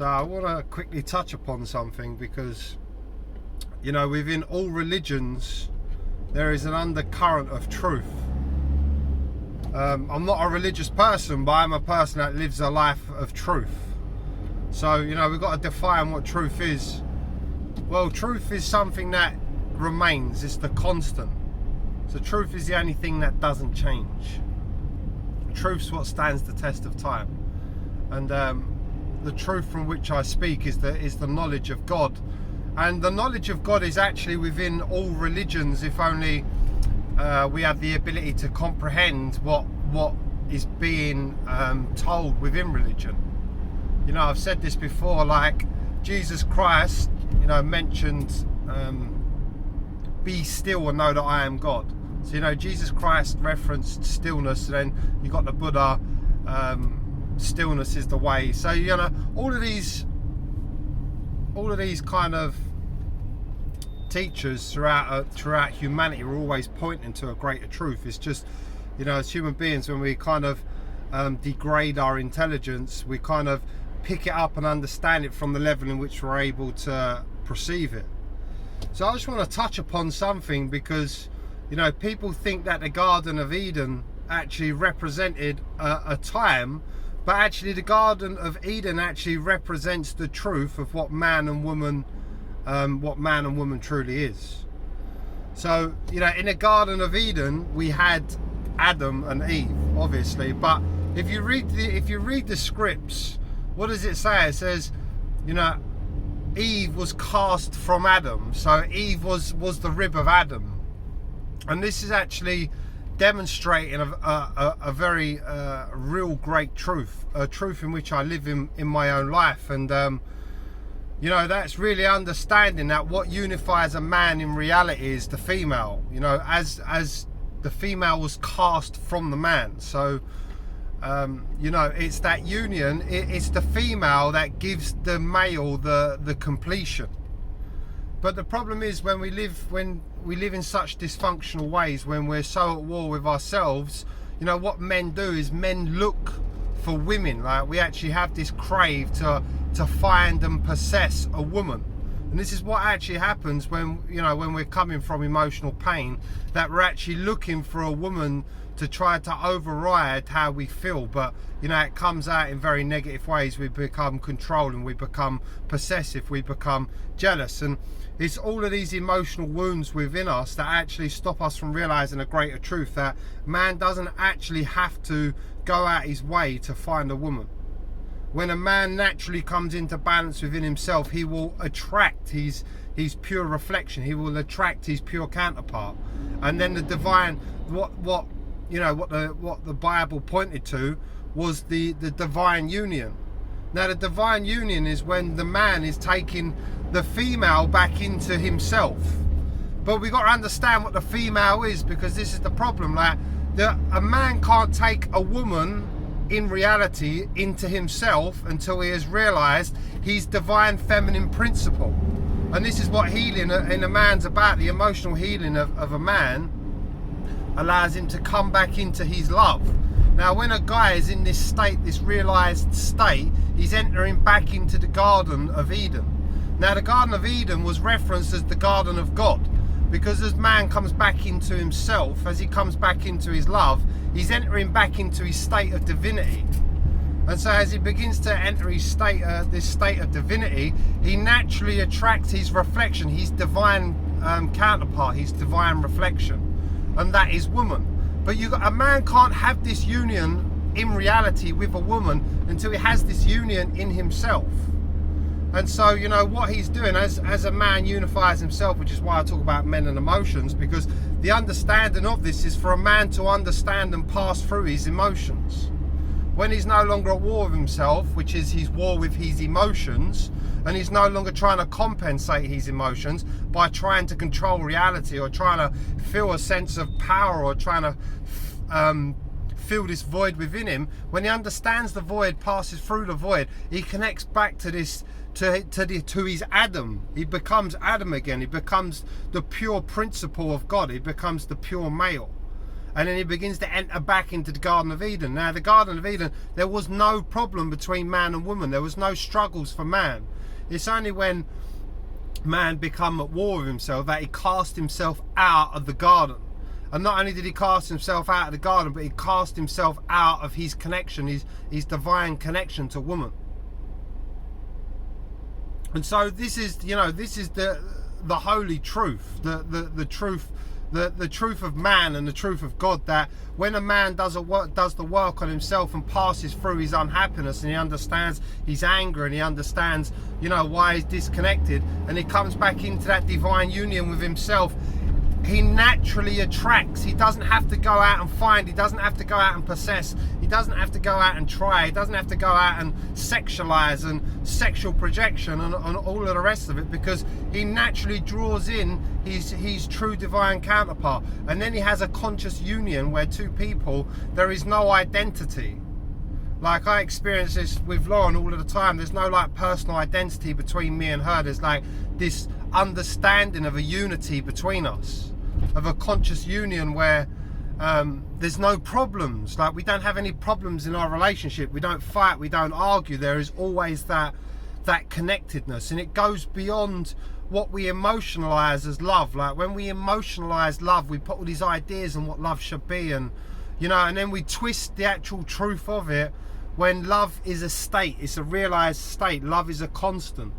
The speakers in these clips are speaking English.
So I want to quickly touch upon something because, you know, within all religions there is an undercurrent of truth. I'm not a religious person, but I'm a person that lives a life of truth. So, you know, we've got to define what truth is. Well, truth is something that remains, it's the constant. So truth is the only thing that doesn't change. Truth's what stands the test of time. And the truth from which I speak is the knowledge of God. And the knowledge of God is actually within all religions, if only we have the ability to comprehend what is being told within religion. You know, I've said this before, like Jesus Christ, you know, mentioned be still and know that I am God. So, you know, Jesus Christ referenced stillness, and then you got the Buddha, stillness is the way. So, you know, all of these kind of teachers throughout humanity are always pointing to a greater truth. It's just, you know, as human beings, when we kind of degrade our intelligence, we kind of pick it up and understand it from the level in which we're able to perceive it. So I just want to touch upon something because, you know, people think that the Garden of Eden actually represented a time, but actually the Garden of Eden actually represents the truth of what man and woman truly is. So, you know, in the Garden of Eden we had Adam and Eve, obviously, but if you read the scripts, what does it say? It says, you know, Eve was cast from Adam, so Eve was the rib of Adam. And this is actually demonstrating a very real great truth, a truth in which I live in my own life. And you know, that's really understanding that what unifies a man in reality is the female, you know, as the female was cast from the man. So you know, it's that union, it's the female that gives the male the completion. But the problem is when we live in such dysfunctional ways, when we're so at war with ourselves, you know, what men do is men look for women. Like, we actually have this crave to find and possess a woman. And this is what actually happens when, you know, when we're coming from emotional pain, that we're actually looking for a woman to try to override how we feel. But, you know, it comes out in very negative ways. We become controlling, we become possessive, we become jealous. And it's all of these emotional wounds within us that actually stop us from realizing a greater truth, that man doesn't actually have to go out his way to find a woman. When a man naturally comes into balance within himself, he will attract his pure reflection. He will attract his pure counterpart. And then the divine, what the Bible pointed to was the divine union. Now, the divine union is when the man is taking the female back into himself. But we got to understand what the female is, because this is the problem. Like, a man can't take a woman in reality into himself until he has realized his divine feminine principle. And this is what healing in a man's about. The emotional healing of a man allows him to come back into his love. Now, when a guy is in this state, this realized state, he's entering back into the Garden of Eden. Now, the Garden of Eden was referenced as the Garden of God, because as man comes back into himself, as he comes back into his love, he's entering back into his state of divinity. And so as he begins to enter his state, this state of divinity, he naturally attracts his reflection, his divine counterpart, his divine reflection, and that is woman. But a man can't have this union in reality with a woman until he has this union in himself. And so, you know, what he's doing as a man unifies himself, which is why I talk about men and emotions, because the understanding of this is for a man to understand and pass through his emotions. When he's no longer at war with himself, which is his war with his emotions, and he's no longer trying to compensate his emotions by trying to control reality or trying to feel a sense of power or trying to fill this void within him. When he understands the void, passes through the void, he connects back to this, to his Adam. He becomes Adam again. He becomes the pure principle of God. He becomes the pure male. And then he begins to enter back into the Garden of Eden. Now, the Garden of Eden, there was no problem between man and woman. There was no struggles for man. It's only when man become at war with himself that he cast himself out of the garden. And not only did he cast himself out of the garden, but he cast himself out of his connection, his divine connection to woman. And so this is, you know, this is the holy truth, the truth. The truth of man and the truth of God, that when a man does the work on himself and passes through his unhappiness, and he understands his anger, and he understands, you know, why he's disconnected, and he comes back into that divine union with himself, he naturally attracts. He doesn't have to go out and find. He doesn't have to go out and possess. He doesn't have to go out and try. He doesn't have to go out and sexualize and sexual projection and all of the rest of it, because he naturally draws in his true divine counterpart. And then he has a conscious union where two people, there is no identity. Like, I experience this with Lauren all of the time. There's no like personal identity between me and her. There's like this understanding of a unity between us, of a conscious union where there's no problems. Like, we don't have any problems in our relationship. We don't fight, we don't argue. There is always that connectedness, and it goes beyond what we emotionalize as love. Like, when we emotionalize love, we put all these ideas on what love should be, and you know, and then we twist the actual truth of it, when love is a state. It's a realized state. Love is a constant.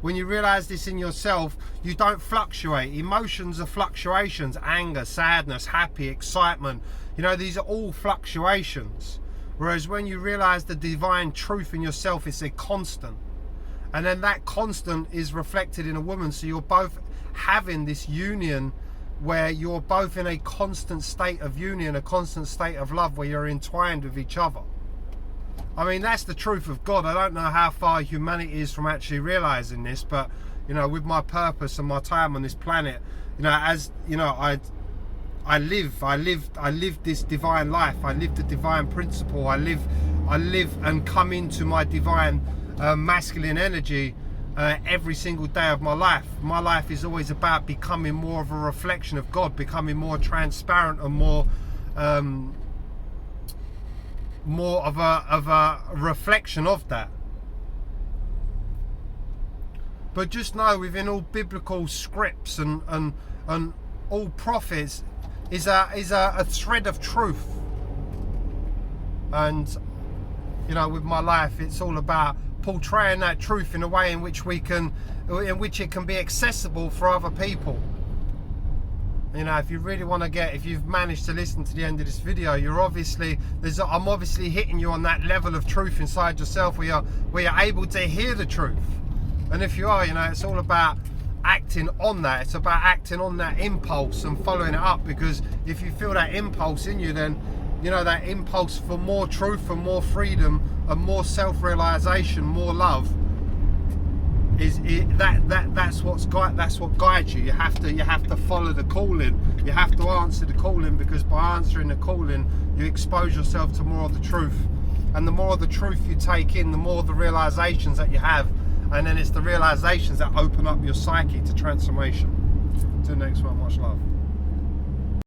When you realize this in yourself, you don't fluctuate. Emotions are fluctuations. Anger, sadness, happy, excitement. You know, these are all fluctuations. Whereas when you realize the divine truth in yourself, it's a constant. And then that constant is reflected in a woman. So you're both having this union where you're both in a constant state of union, a constant state of love, where you're entwined with each other. I mean, that's the truth of God. I don't know how far humanity is from actually realizing this, but you know, with my purpose and my time on this planet, you know, as you know, I live this divine life. I live the divine principle. I live and come into my divine masculine energy every single day of my life. My life is always about becoming more of a reflection of God, becoming more transparent and more of a reflection of that. But just know, within all biblical scripts and all prophets is a thread of truth. And you know, with my life, it's all about portraying that truth in a way in which it can be accessible for other people. You know, if you really want to if you've managed to listen to the end of this video, I'm obviously hitting you on that level of truth inside yourself where you're able to hear the truth. And if you are, you know, it's all about acting on that. It's about acting on that impulse and following it up, because if you feel that impulse in you, then you know, that impulse for more truth and more freedom and more self-realization, more love, that's what guides you. You have to follow the calling. You have to answer the calling, because by answering the calling, you expose yourself to more of the truth. And the more of the truth you take in, the more the realizations that you have. And then it's the realizations that open up your psyche to transformation. Till next one, much love.